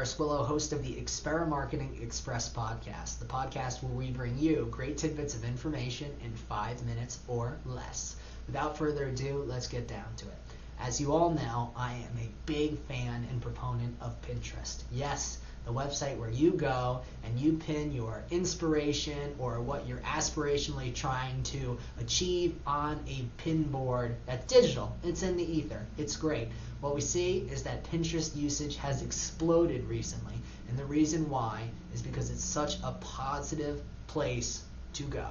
Swillow, host of the Epxerimarketing Express podcast, the podcast where we bring you great tidbits of information in 5 minutes or less. Without further ado, let's get down to it. As you all know, I am a big fan and proponent of Pinterest. Yes, the website where you go and you pin your inspiration or what you're aspirationally trying to achieve on a pin board that's digital. It's in the ether. It's great. What we see is that Pinterest usage has exploded recently, and the reason why is because it's such a positive place to go.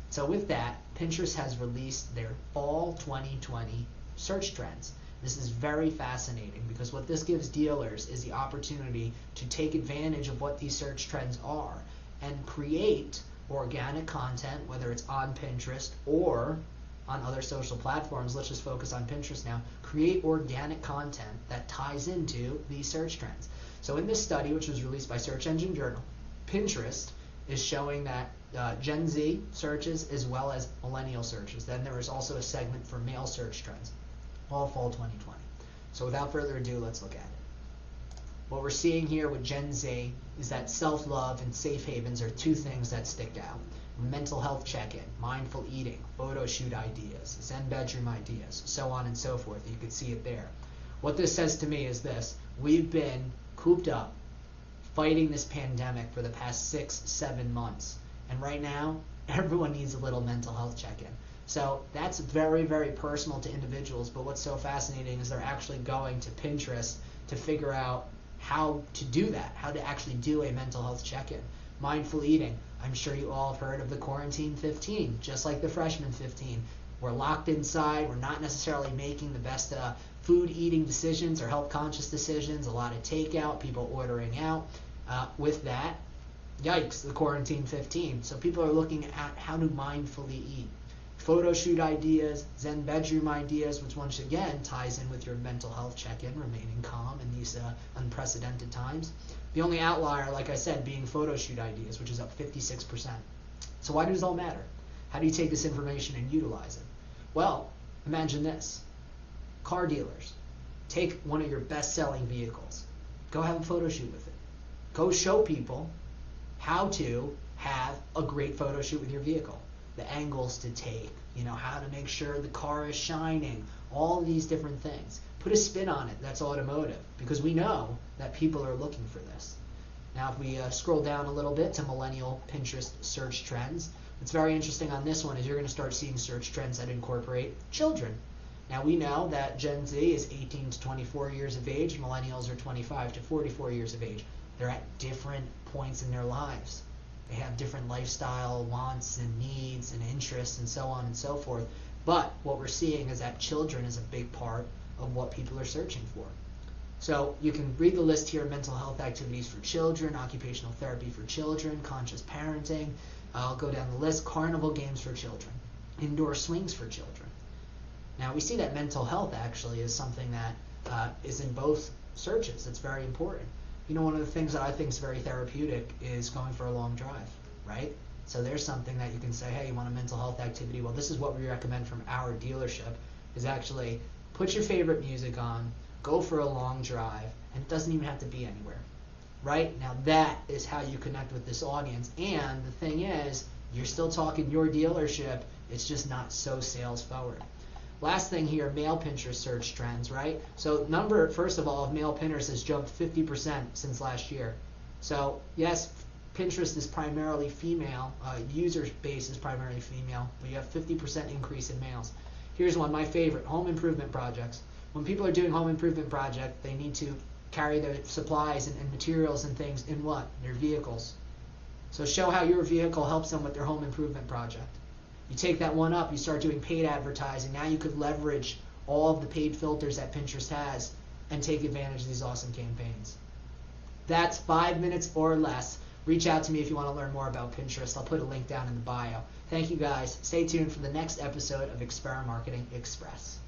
So with that, Pinterest has released their Fall 2020 search trends. This is very fascinating because what this gives dealers is the opportunity to take advantage of what these search trends are and create organic content, whether it's on Pinterest or on other social platforms. Let's just focus on Pinterest now. Create organic content that ties into these search trends. So in this study, which was released by Search Engine Journal, Pinterest is showing that Gen Z searches as well as millennial searches. Then there is also a segment for male search trends, all fall 2020. So without further ado, let's look at it. What we're seeing here with Gen Z is that self-love and safe havens are two things that stick out. Mental health check-in, mindful eating, photo shoot ideas, Zen bedroom ideas, so on and so forth. You can see it there. What this says to me is this: we've been cooped up fighting this pandemic for the past 6-7 months, and right now everyone needs a little mental health check-in. So that's very, very personal to individuals, but what's so fascinating is they're actually going to Pinterest to figure out how to do that, how to actually do a mental health check-in. Mindful eating. I'm sure you all have heard of the Quarantine 15, just like the Freshman 15. We're locked inside. We're not necessarily making the best food eating decisions or health conscious decisions. A lot of takeout, people ordering out. With that, yikes, the Quarantine 15. So people are looking at how to mindfully eat. Photo shoot ideas, Zen bedroom ideas, which once again ties in with your mental health check-in, remaining calm in these unprecedented times. The only outlier, like I said, being photo shoot ideas, which is up 56%. So why does it all matter? How do you take this information and utilize it? Well, imagine this. Car dealers, take one of your best-selling vehicles. Go have a photo shoot with it. Go show people how to have a great photo shoot with your vehicle. The angles to take, how to make sure the car is shining, all these different things. Put a spin on it that's automotive, because we know that people are looking for this. Now if we scroll down a little bit to millennial Pinterest search trends, what's very interesting on this one is you're going to start seeing search trends that incorporate children. Now we know that Gen Z is 18 to 24 years of age, millennials are 25 to 44 years of age. They're at different points in their lives. They have different lifestyle wants and needs and interests and so on and so forth. But what we're seeing is that children is a big part of what people are searching for. So you can read the list here: mental health activities for children, occupational therapy for children, conscious parenting. I'll go down the list: carnival games for children, indoor swings for children. Now we see that mental health actually is something that is in both searches. It's very important. One of the things that I think is very therapeutic is going for a long drive, right? So there's something that you can say, hey, you want a mental health activity? Well, this is what we recommend from our dealership, is actually put your favorite music on, go for a long drive, and it doesn't even have to be anywhere, right? Now that is how you connect with this audience. And the thing is, you're still talking your dealership, it's just not so sales forward. Last thing here, male Pinterest search trends, right? So number, first of all, of male pinners has jumped 50% since last year. So yes, Pinterest is primarily female, user base is primarily female, but you have 50% increase in males. Here's one, my favorite, home improvement projects. When people are doing home improvement project, they need to carry their supplies and materials and things in what? Their vehicles. So show how your vehicle helps them with their home improvement project. You take that one up, you start doing paid advertising. Now you could leverage all of the paid filters that Pinterest has and take advantage of these awesome campaigns. That's 5 minutes or less. Reach out to me if you want to learn more about Pinterest. I'll put a link down in the bio. Thank you guys. Stay tuned for the next episode of Epxerimarketing Express.